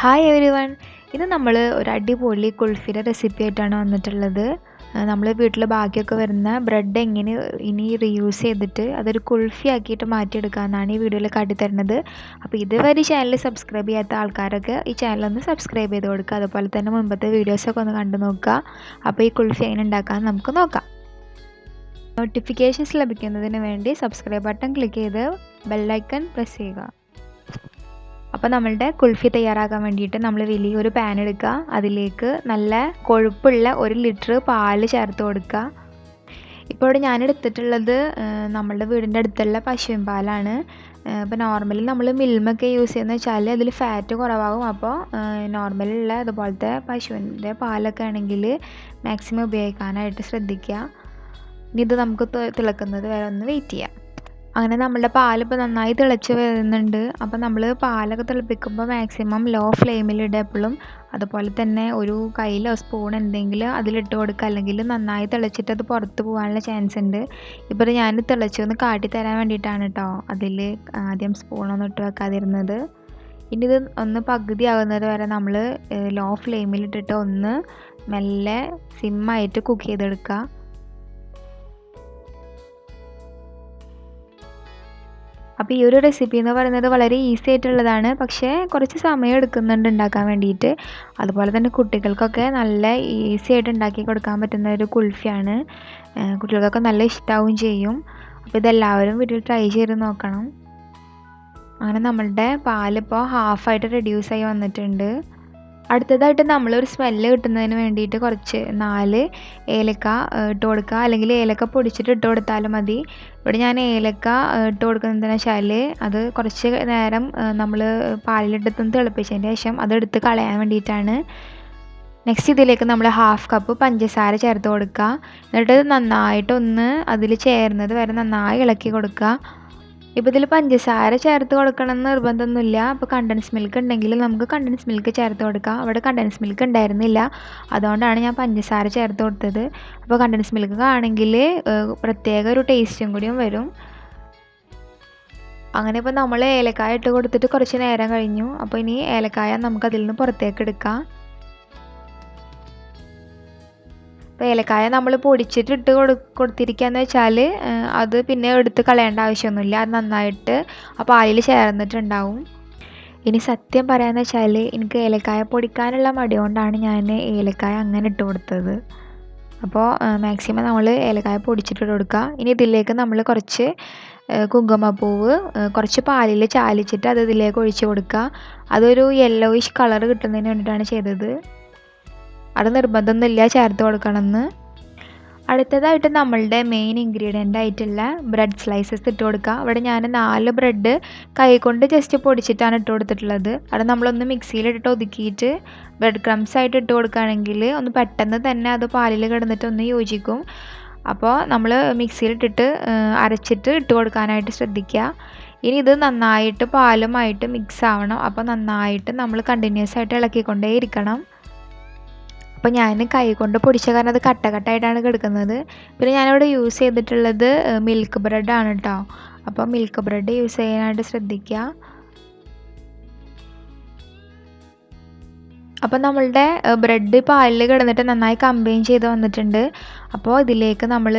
Hi every one. ഇത് നമ്മൾ ഒരു അടിപൊളി കുൾഫിയുടെ റെസിപ്പി ആയിട്ടാണ് വന്നിട്ടുള്ളത്. നമ്മൾ വീട്ടിൽ ബാക്കിയൊക്കെ വരുന്ന ബ്രെഡ് എങ്ങനെ ഇനി റീയൂസ് ചെയ്തിട്ട് അതൊരു കുൾഫി ആക്കിയിട്ട് മാറ്റിയെടുക്കാമെന്നാണ് ഈ വീഡിയോയിൽ കാട്ടിത്തരുന്നത്. അപ്പോൾ ഇതുവരെ ഈ ചാനൽ സബ്സ്ക്രൈബ് ചെയ്യാത്ത ആൾക്കാരൊക്കെ ഈ ചാനലൊന്ന് സബ്സ്ക്രൈബ് ചെയ്ത് കൊടുക്കുക. അതുപോലെ തന്നെ മുൻപത്തെ വീഡിയോസൊക്കെ ഒന്ന് കണ്ടു നോക്കുക. അപ്പോൾ ഈ കുൾഫി എങ്ങനെ ഉണ്ടാക്കാമെന്ന് നമുക്ക് നോക്കാം. നോട്ടിഫിക്കേഷൻസ് ലഭിക്കുന്നതിന് വേണ്ടി സബ്സ്ക്രൈബ് ബട്ടൺ ക്ലിക്ക് ചെയ്ത് ബെല്ലൈക്കൺ പ്രസ് ചെയ്യുക. അപ്പോൾ നമ്മളുടെ കുൾഫി തയ്യാറാക്കാൻ വേണ്ടിയിട്ട് നമ്മൾ വലിയൊരു പാൻ എടുക്കുക. അതിലേക്ക് നല്ല കൊഴുപ്പുള്ള 1 ലിറ്റർ പാല് ചേർത്ത് കൊടുക്കുക. ഇപ്പോൾ ഇവിടെ ഞാൻ എടുത്തിട്ടുള്ളത് നമ്മളുടെ വീടിൻ്റെ അടുത്തുള്ള പശുവിൻ പാലാണ്. ഇപ്പോൾ നോർമലി നമ്മൾ മിൽമൊക്കെ യൂസ് ചെയ്യുന്നത് വെച്ചാൽ അതിൽ ഫാറ്റ് കുറവാകും. അപ്പോൾ നോർമലുള്ള അതുപോലത്തെ പശുവിൻ്റെ പാലൊക്കെ ആണെങ്കിൽ മാക്സിമം ഉപയോഗിക്കാനായിട്ട് ശ്രദ്ധിക്കുക. ഇനി ഇത് നമുക്ക് തിളക്കുന്നത് വരെ ഒന്ന് വെയിറ്റ് ചെയ്യാം. അങ്ങനെ നമ്മളുടെ പാലിപ്പോൾ നന്നായി തിളച്ച് വരുന്നുണ്ട്. അപ്പോൾ നമ്മൾ പാലൊക്കെ തിളപ്പിക്കുമ്പോൾ മാക്സിമം ലോ ഫ്ലെയിമിലിടുക എപ്പോഴും. അതുപോലെ തന്നെ ഒരു കയ്യിലോ സ്പൂൺ എന്തെങ്കിലും അതിലിട്ട് കൊടുക്കുക, അല്ലെങ്കിൽ നന്നായി തിളച്ചിട്ട് അത് പുറത്ത് പോകാനുള്ള ചാൻസ് ഉണ്ട്. ഇപ്പോൾ ഞാൻ തിളച്ചൊന്ന് കാട്ടിത്തരാൻ വേണ്ടിയിട്ടാണ് കേട്ടോ അതിൽ ആദ്യം സ്പൂണൊന്നും ഇട്ട് വെക്കാതിരുന്നത്. ഇനി ഇത് ഒന്ന് പകുതി ആകുന്നത് വരെ നമ്മൾ ലോ ഫ്ലെയിമിലിട്ടിട്ട് ഒന്ന് മെല്ലെ സിമ്മായിട്ട് കുക്ക് ചെയ്തെടുക്കുക. അപ്പോൾ ഈ ഒരു റെസിപ്പി എന്ന് പറയുന്നത് വളരെ ഈസി ആയിട്ടുള്ളതാണ്, പക്ഷേ കുറച്ച് സമയം എടുക്കുന്നുണ്ട് ഉണ്ടാക്കാൻ വേണ്ടിയിട്ട്. അതുപോലെ തന്നെ കുട്ടികൾക്കൊക്കെ നല്ല ഈസി ആയിട്ട് ഉണ്ടാക്കി കൊടുക്കാൻ പറ്റുന്ന ഒരു കുൾഫിയാണ്. കുട്ടികൾക്കൊക്കെ നല്ല ഇഷ്ടമാവുകയും ചെയ്യും. അപ്പോൾ ഇതെല്ലാവരും വീട്ടിൽ ട്രൈ ചെയ്ത് നോക്കണം. അങ്ങനെ നമ്മളുടെ പാലിപ്പോൾ ഹാഫായിട്ട് റെഡ്യൂസായി വന്നിട്ടുണ്ട്. അടുത്തതായിട്ട് നമ്മളൊരു സ്മെല്ല് കിട്ടുന്നതിന് വേണ്ടിയിട്ട് കുറച്ച് 4 ഏലക്ക ഇട്ട് കൊടുക്കുക, അല്ലെങ്കിൽ ഏലക്ക പൊടിച്ചിട്ട് ഇട്ട് കൊടുത്താലും മതി. ഇവിടെ ഞാൻ ഏലക്ക ഇട്ട് കൊടുക്കുന്നതെന്ന് വെച്ചാൽ അത് കുറച്ച് നേരം നമ്മൾ പാലിലിട്ടൊന്ന് തിളപ്പിച്ചതിന് ശേഷം അതെടുത്ത് കളയാൻ വേണ്ടിയിട്ടാണ്. നെക്സ്റ്റ് ഇതിലേക്ക് നമ്മൾ 1/2 കപ്പ് പഞ്ചസാര ചേർത്ത് കൊടുക്കുക. എന്നിട്ട് നന്നായിട്ടൊന്ന് അതിൽ ചേർന്നത് വരെ നന്നായി ഇളക്കി കൊടുക്കുക. ഇപ്പോൾ ഇതിൽ പഞ്ചസാര ചേർത്ത് കൊടുക്കണമെന്ന് നിർബന്ധമൊന്നുമില്ല. അപ്പോൾ കണ്ടൻസ് മിൽക്ക് ഉണ്ടെങ്കിൽ നമുക്ക് കണ്ടൻസ് മിൽക്ക് ചേർത്ത് കൊടുക്കാം. അവിടെ കണ്ടൻസ് മിൽക്ക് ഉണ്ടായിരുന്നില്ല, അതുകൊണ്ടാണ് ഞാൻ പഞ്ചസാര ചേർത്ത് കൊടുത്തത്. അപ്പോൾ കണ്ടൻസ് മിൽക്ക് ആണെങ്കിൽ പ്രത്യേക ഒരു ടേസ്റ്റും കൂടിയും വരും. അങ്ങനെ ഇപ്പോൾ നമ്മൾ ഏലക്കായ ഇട്ട് കൊടുത്തിട്ട് കുറച്ച് നേരം കഴിഞ്ഞു. അപ്പോൾ ഇനി ഏലക്കായ നമുക്ക് അതിൽ നിന്ന് പുറത്തേക്ക് എടുക്കാം. അപ്പോൾ ഏലക്കായ നമ്മൾ പൊടിച്ചിട്ട് ഇട്ട് കൊടുത്തിരിക്കുകയെന്ന് വെച്ചാൽ അത് പിന്നെ എടുത്ത് കളയേണ്ട ആവശ്യമൊന്നുമില്ല. അത് നന്നായിട്ട് ആ പാലിൽ ചേർന്നിട്ടുണ്ടാവും. ഇനി സത്യം പറയാമെന്ന് വെച്ചാൽ എനിക്ക് ഏലക്കായ പൊടിക്കാനുള്ള മടി കൊണ്ടാണ് ഞാൻ ഏലക്കായ അങ്ങനെ ഇട്ട് കൊടുത്തത്. അപ്പോൾ മാക്സിമം നമ്മൾ ഏലക്കായ പൊടിച്ചിട്ട് കൊടുക്കുക. ഇനി ഇതിലേക്ക് നമ്മൾ കുറച്ച് കുങ്കുമപ്പൂവ് കുറച്ച് പാലിൽ ചാലിച്ചിട്ട് അത് ഇതിലേക്ക് ഒഴിച്ച് കൊടുക്കുക. അതൊരു യെല്ലോയിഷ് കളർ കിട്ടുന്നതിന് വേണ്ടിയിട്ടാണ് ചെയ്തത്. അത് നിർബന്ധമൊന്നുമില്ല ചേർത്ത് കൊടുക്കണമെന്ന്. അടുത്തതായിട്ട് നമ്മളുടെ മെയിൻ ഇൻഗ്രീഡിയൻ്റ് ആയിട്ടുള്ള ബ്രെഡ് സ്ലൈസസ് ഇട്ട് കൊടുക്കുക. അവിടെ ഞാൻ 4 ബ്രെഡ് കൈകൊണ്ട് ജസ്റ്റ് പൊടിച്ചിട്ടാണ് ഇട്ട് കൊടുത്തിട്ടുള്ളത്. അവിടെ നമ്മളൊന്ന് മിക്സിയിലിട്ട് ഒതുക്കിയിട്ട് ബ്രെഡ് ക്രംസ് ആയിട്ട് ഇട്ട് കൊടുക്കുകയാണെങ്കിൽ ഒന്ന് പെട്ടെന്ന് തന്നെ അത് പാലിൽ കിടന്നിട്ട് ഒന്ന് യോജിക്കും. അപ്പോൾ നമ്മൾ മിക്സിയിലിട്ടിട്ട് അരച്ചിട്ട് ഇട്ട് കൊടുക്കാനായിട്ട് ശ്രദ്ധിക്കുക. ഇനി ഇത് നന്നായിട്ട് പാലുമായിട്ട് മിക്സ് ആവണം. അപ്പോൾ നന്നായിട്ട് നമ്മൾ കണ്ടിന്യൂസ് ആയിട്ട് ഇളക്കിക്കൊണ്ടേ ഇരിക്കണം. അപ്പോൾ ഞാൻ കൈ കൊണ്ട് പൊടിച്ച കാരണം അത് കട്ടായിട്ടാണ് കിടക്കുന്നത്. പിന്നെ ഞാനിവിടെ യൂസ് ചെയ്തിട്ടുള്ളത് മിൽക്ക് ബ്രെഡാണ് കേട്ടോ. അപ്പോൾ മിൽക്ക് ബ്രെഡ് യൂസ് ചെയ്യാനായിട്ട് ശ്രദ്ധിക്കുക. അപ്പോൾ നമ്മളുടെ ബ്രെഡ് പാലിൽ കിടന്നിട്ട് നന്നായി കമ്പൈൻ ചെയ്ത് വന്നിട്ടുണ്ട്. അപ്പോൾ ഇതിലേക്ക് നമ്മൾ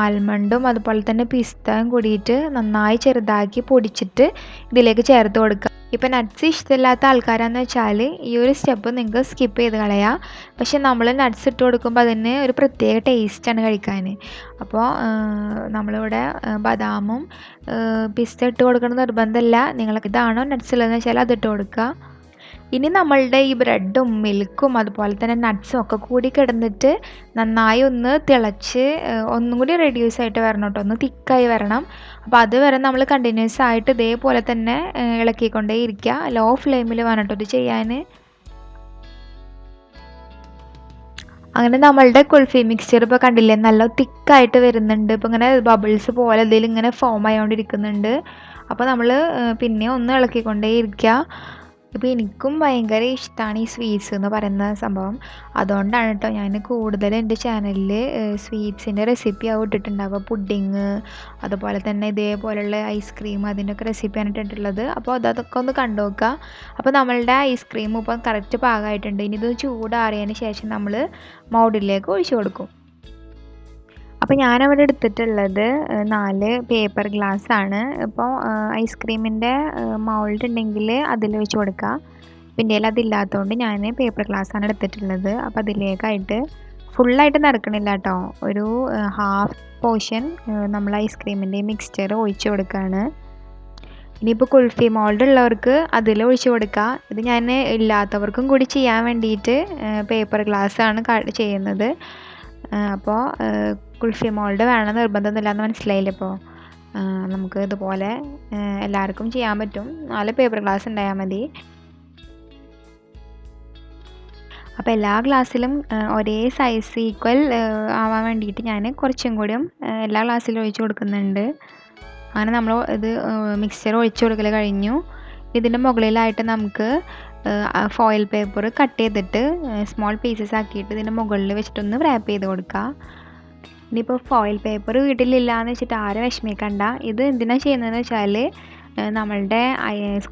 ആൽമണ്ടും അതുപോലെ തന്നെ പിസ്തയും കൂടിയിട്ട് നന്നായി ചെറുതാക്കി പൊടിച്ചിട്ട് ഇതിലേക്ക് ചേർത്ത് കൊടുക്കുക. ഇപ്പോൾ നട്ട്സ് ഇഷ്ടമില്ലാത്ത ആൾക്കാരാണെന്ന് വെച്ചാൽ ഈ ഒരു സ്റ്റെപ്പ് നിങ്ങൾക്ക് സ്കിപ്പ് ചെയ്ത് കളയാം. പക്ഷെ നമ്മൾ നട്ട്സ് ഇട്ട് കൊടുക്കുമ്പോൾ അതിന് ഒരു പ്രത്യേക ടേസ്റ്റാണ് കഴിക്കാൻ. അപ്പോൾ നമ്മളിവിടെ ബദാമും പിസ്ത ഇട്ട് കൊടുക്കണം നിർബന്ധമില്ല. നിങ്ങൾക്ക് ഇതാണോ നട്ട്സ് ഉള്ളതെന്ന് വെച്ചാൽ അതിട്ട് കൊടുക്കുക. ഇനി നമ്മളുടെ ഈ ബ്രെഡും മിൽക്കും അതുപോലെ തന്നെ നട്ട്സും ഒക്കെ കൂടി കിടന്നിട്ട് നന്നായി ഒന്ന് തിളച്ച് ഒന്നും കൂടി റെഡ്യൂസ് ആയിട്ട് വരണം കേട്ടോ, ഒന്ന് തിക്കായി വരണം. അപ്പോൾ അതുവരെ നമ്മൾ കണ്ടിന്യൂസ് ആയിട്ട് ഇതേപോലെ തന്നെ ഇളക്കിക്കൊണ്ടേ ഇരിക്കുക. ലോ ഫ്ലെയിമിൽ വേണം കേട്ടോ ഇത് ചെയ്യാൻ. അങ്ങനെ നമ്മളുടെ കുൾഫി മിക്സ്ചർ ഇപ്പോൾ കണ്ടില്ലേ, നല്ല തിക്കായിട്ട് വരുന്നുണ്ട്. ഇപ്പോൾ ഇങ്ങനെ ബബിൾസ് പോലെ ഇതിൽ ഇങ്ങനെ ഫോം ആയിക്കൊണ്ടിരിക്കുന്നുണ്ട്. അപ്പോൾ നമ്മൾ പിന്നെ ഒന്ന് ഇളക്കിക്കൊണ്ടേ ഇരിക്കുക. ഇപ്പോൾ എനിക്കും ഭയങ്കര ഇഷ്ടമാണ് ഈ സ്വീറ്റ്സ് എന്ന് പറയുന്ന സംഭവം. അതുകൊണ്ടാണ് കേട്ടോ ഞാൻ കൂടുതൽ എൻ്റെ ചാനലിൽ സ്വീറ്റ്സിൻ്റെ റെസിപ്പി ആവും ഇട്ടിട്ടുണ്ടാവുക. പുഡിങ്, അതുപോലെ തന്നെ ഇതേപോലെയുള്ള ഐസ്ക്രീം, അതിൻ്റെയൊക്കെ റെസിപ്പിയാണ് ഇട്ടിട്ടുള്ളത്. അപ്പോൾ അതൊക്കെ ഒന്ന് കണ്ടു നോക്കുക. അപ്പോൾ നമ്മളുടെ ഐസ്ക്രീം ഇപ്പം കറക്റ്റ് പാകമായിട്ടുണ്ട്. ഇനി ഇത് ചൂടാറിയതിന് ശേഷം നമ്മൾ മൗഡിലേക്ക് ഒഴിച്ചു കൊടുക്കും. അപ്പോൾ ഞാനവിടെ എടുത്തിട്ടുള്ളത് 4 പേപ്പർ ഗ്ലാസ് ആണ്. ഇപ്പോൾ ഐസ്ക്രീമിൻ്റെ മൗൾഡ് ഉണ്ടെങ്കിൽ അതിൽ വെച്ച് കൊടുക്കുക. പിന്നെ അതില്ലാത്തതുകൊണ്ട് ഞാൻ പേപ്പർ ഗ്ലാസ് ആണ് എടുത്തിട്ടുള്ളത്. അപ്പോൾ അതിലേക്കായിട്ട് ഫുള്ളായിട്ട് നിറക്കണില്ല കേട്ടോ, ഒരു ഹാഫ് പോർഷൻ നമ്മൾ ഐസ്ക്രീമിൻ്റെ മിക്സ്ചർ ഒഴിച്ച് കൊടുക്കുകയാണ്. ഇനിയിപ്പോൾ കുൾഫി മോൾഡ് ഉള്ളവർക്ക് അതിൽ ഒഴിച്ച് കൊടുക്കുക. ഇത് ഞാൻ ഇല്ലാത്തവർക്കും കൂടി ചെയ്യാൻ വേണ്ടിയിട്ട് പേപ്പർ ഗ്ലാസ് ആണ് ചെയ്യുന്നത്. അപ്പോൾ കുൾഫി മോൾഡ് വേണം നിർബന്ധമൊന്നുമില്ല എന്ന് മനസ്സിലായില്ലേ? ഇപ്പോൾ നമുക്ക് ഇതുപോലെ എല്ലാവർക്കും ചെയ്യാൻ പറ്റും. 4 പേപ്പർ ഗ്ലാസ് ഉണ്ടായാൽ മതി. അപ്പോൾ എല്ലാ ഗ്ലാസ്സിലും ഒരേ സൈസ് ഈക്വൽ ആവാൻ വേണ്ടിയിട്ട് ഞാൻ കുറച്ചും കൂടിയും എല്ലാ ഗ്ലാസ്സിലും ഒഴിച്ച് കൊടുക്കുന്നുണ്ട്. അങ്ങനെ നമ്മൾ ഇത് മിക്സ്ചർ ഒഴിച്ച് കൊടുക്കൽ കഴിഞ്ഞു. ഇതിൻ്റെ മുകളിലായിട്ട് നമുക്ക് ഫോയിൽ പേപ്പർ കട്ട് ചെയ്തിട്ട് സ്മോൾ പീസസ് ആക്കിയിട്ട് ഇതിൻ്റെ മുകളിൽ വെച്ചിട്ടൊന്ന് റാപ്പ് ചെയ്ത് കൊടുക്കുക. ഇനിയിപ്പോൾ ഫോയിൽ പേപ്പർ വീട്ടിലില്ല എന്ന് വെച്ചിട്ട് ആരും വിഷമിക്കണ്ട. ഇത് എന്തിനാണ് ചെയ്യുന്നതെന്ന് വെച്ചാൽ നമ്മളുടെ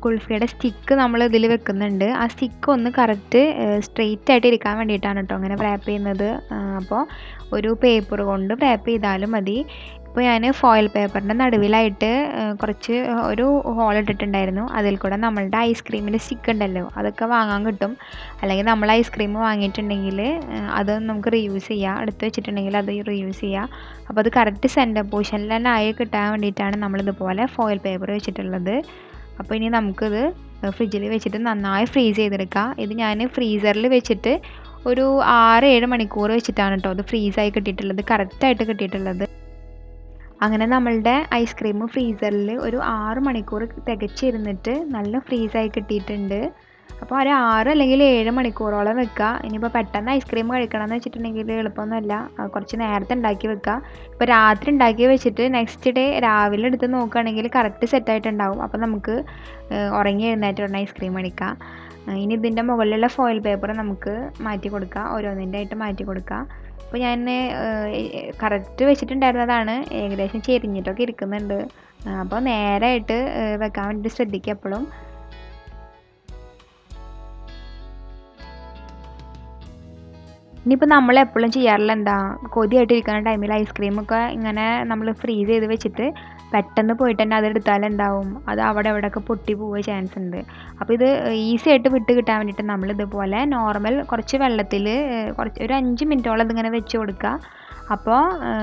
കുൾഫിയുടെ സ്റ്റിക്ക് നമ്മൾ ഇതിൽ വെക്കുന്നുണ്ട്. ആ സ്റ്റിക്ക് ഒന്ന് കറക്റ്റ് സ്ട്രെയിറ്റ് ആയിട്ട് ഇരിക്കാൻ വേണ്ടിയിട്ടാണ് കേട്ടോ അങ്ങനെ റാപ്പ് ചെയ്യുന്നത്. അപ്പോൾ ഒരു പേപ്പർ കൊണ്ട് റാപ്പ് ചെയ്താലും മതി. ഇപ്പോൾ ഞാൻ ഫോയിൽ പേപ്പറിൻ്റെ നടുവിലായിട്ട് കുറച്ച് ഒരു ഹോൾ ഇട്ടിട്ടുണ്ടായിരുന്നു. അതിൽ കൂടെ നമ്മളുടെ ഐസ്ക്രീമിൻ്റെ സ്റ്റിക്ക് ഉണ്ടല്ലോ, അതൊക്കെ വാങ്ങാൻ കിട്ടും. അല്ലെങ്കിൽ നമ്മൾ ഐസ്ക്രീം വാങ്ങിയിട്ടുണ്ടെങ്കിൽ അത് നമുക്ക് റീയൂസ് ചെയ്യാം. എടുത്ത് വെച്ചിട്ടുണ്ടെങ്കിൽ അത് റീയൂസ് ചെയ്യാം. അപ്പോൾ അത് കറക്റ്റ് സെൻറ്റർ പോർഷനിൽ തന്നെ ആയി കിട്ടാൻ വേണ്ടിയിട്ടാണ് നമ്മളിതുപോലെ ഫോയിൽ പേപ്പർ വെച്ചിട്ടുള്ളത്. അപ്പോൾ ഇനി നമുക്കിത് ഫ്രിഡ്ജിൽ വെച്ചിട്ട് നന്നായി ഫ്രീസ് ചെയ്തെടുക്കാം. ഇത് ഞാൻ ഫ്രീസറിൽ വെച്ചിട്ട് ഒരു 6-7 മണിക്കൂർ വെച്ചിട്ടാണ് കേട്ടോ അത് ഫ്രീസായി കിട്ടിയിട്ടുള്ളത്, കറക്റ്റായിട്ട് കിട്ടിയിട്ടുള്ളത്. അങ്ങനെ നമ്മളുടെ ഐസ്ക്രീം ഫ്രീസറിൽ ഒരു 6 മണിക്കൂർ തികച്ചിരുന്നിട്ട് നല്ല ഫ്രീസായി കിട്ടിയിട്ടുണ്ട്. അപ്പോൾ ഒരു 6 അല്ലെങ്കിൽ 7 മണിക്കൂറോളം വെക്കുക. ഇനിയിപ്പോൾ പെട്ടെന്ന് ഐസ്ക്രീം കഴിക്കണമെന്ന് വെച്ചിട്ടുണ്ടെങ്കിൽ എളുപ്പമൊന്നുമല്ല, കുറച്ച് നേരത്തെ ഉണ്ടാക്കി വെക്കുക. ഇപ്പോൾ രാത്രി ഉണ്ടാക്കി വെച്ചിട്ട് നെക്സ്റ്റ് ഡേ രാവിലെ എടുത്ത് നോക്കുകയാണെങ്കിൽ കറക്റ്റ് സെറ്റായിട്ടുണ്ടാവും. അപ്പോൾ നമുക്ക് ഉറങ്ങി എഴുന്നേറ്റ് ഉടനെ ഐസ്ക്രീം കഴിക്കാം. ഇനി ഇതിൻ്റെ മുകളിലുള്ള ഫോയിൽ പേപ്പർ നമുക്ക് മാറ്റി കൊടുക്കുക, ഓരോന്നിൻ്റെ ആയിട്ട് മാറ്റി കൊടുക്കുക. അപ്പോൾ ഞാൻ കറക്റ്റ് വെച്ചിട്ടുണ്ടായിരുന്നതാണ്, ഏകദേശം ചെരിഞ്ഞിട്ടൊക്കെ ഇരിക്കുന്നുണ്ട്. അപ്പോൾ നേരായിട്ട് വെക്കാൻ വേണ്ടിയിട്ട് ശ്രദ്ധിക്കുക എപ്പോഴും. ഇനിയിപ്പോൾ നമ്മൾ എപ്പോഴും ചെയ്യാറില്ല എന്താ, കൊതിയായിട്ടിരിക്കുന്ന ടൈമിൽ ഐസ്ക്രീമൊക്കെ ഇങ്ങനെ നമ്മൾ ഫ്രീസ് ചെയ്ത് വെച്ചിട്ട് പെട്ടെന്ന് പോയിട്ട് തന്നെ അതെടുത്താൽ എന്താവും, അത് അവിടെ എവിടെയൊക്കെ പൊട്ടി പോവുക ചാൻസ് ഉണ്ട്. അപ്പോൾ ഇത് ഈസി ആയിട്ട് വിട്ട് കിട്ടാൻ വേണ്ടിയിട്ട് നമ്മൾ ഇതുപോലെ നോർമൽ കുറച്ച് വെള്ളത്തിൽ ഒരു 5 മിനിറ്റോളം ഇതിങ്ങനെ വെച്ച് കൊടുക്കുക. അപ്പോൾ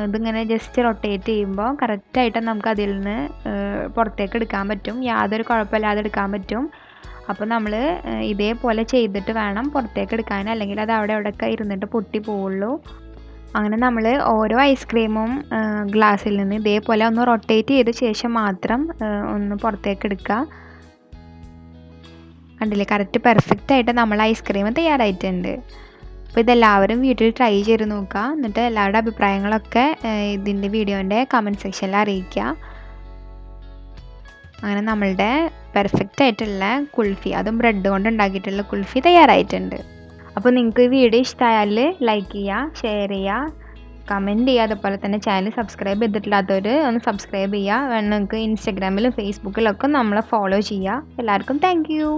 ഇതിങ്ങനെ ജസ്റ്റ് റൊട്ടേറ്റ് ചെയ്യുമ്പോൾ കറക്റ്റായിട്ട് നമുക്ക് അതിൽ നിന്ന് പുറത്തേക്ക് എടുക്കാൻ പറ്റും, യാതൊരു കുഴപ്പമില്ലാതെ എടുക്കാൻ പറ്റും. അപ്പോൾ നമ്മൾ ഇതേപോലെ ചെയ്തിട്ട് വേണം പുറത്തേക്ക് എടുക്കാൻ, അല്ലെങ്കിൽ അത് അവിടെ എവിടെയൊക്കെ ഇരുന്നിട്ട് പൊട്ടി പോവുള്ളൂ. അങ്ങനെ നമ്മൾ ഓരോ ഐസ്ക്രീമും ഗ്ലാസ്സിൽ നിന്ന് ഇതേപോലെ ഒന്ന് റൊട്ടേറ്റ് ചെയ്ത ശേഷം മാത്രം ഒന്ന് പുറത്തേക്ക് എടുക്കുക. കണ്ടില്ലേ, കറക്റ്റ് പെർഫെക്റ്റ് ആയിട്ട് നമ്മൾ ഐസ്ക്രീം തയ്യാറായിട്ടുണ്ട്. അപ്പോൾ ഇതെല്ലാവരും വീട്ടിൽ ട്രൈ ചെയ്ത് നോക്കുക. എന്നിട്ട് എല്ലാവരുടെ അഭിപ്രായങ്ങളൊക്കെ ഇതിൻ്റെ വീഡിയോൻ്റെ കമൻറ്റ് സെക്ഷനിൽ അറിയിക്കുക. അങ്ങനെ നമ്മളുടെ പെർഫെക്റ്റ് ആയിട്ടുള്ള കുൾഫി, അതും ബ്രെഡ് കൊണ്ട് ഉണ്ടാക്കിയിട്ടുള്ള കുൾഫി തയ്യാറായിട്ടുണ്ട്. അപ്പോൾ നിങ്ങൾക്ക് ഈ വീഡിയോ ഇഷ്ടമായാൽ ലൈക്ക് ചെയ്യുക, ഷെയർ ചെയ്യുക, കമൻറ്റ് ചെയ്യുക. അതുപോലെ തന്നെ ചാനൽ സബ്സ്ക്രൈബ് ചെയ്തിട്ടില്ലാത്തവർ ഒന്ന് സബ്സ്ക്രൈബ് ചെയ്യുക. നിങ്ങൾക്ക് ഇൻസ്റ്റാഗ്രാമിലും ഫേസ്ബുക്കിലൊക്കെ നമ്മളെ ഫോളോ ചെയ്യുക. എല്ലാവർക്കും താങ്ക് യു.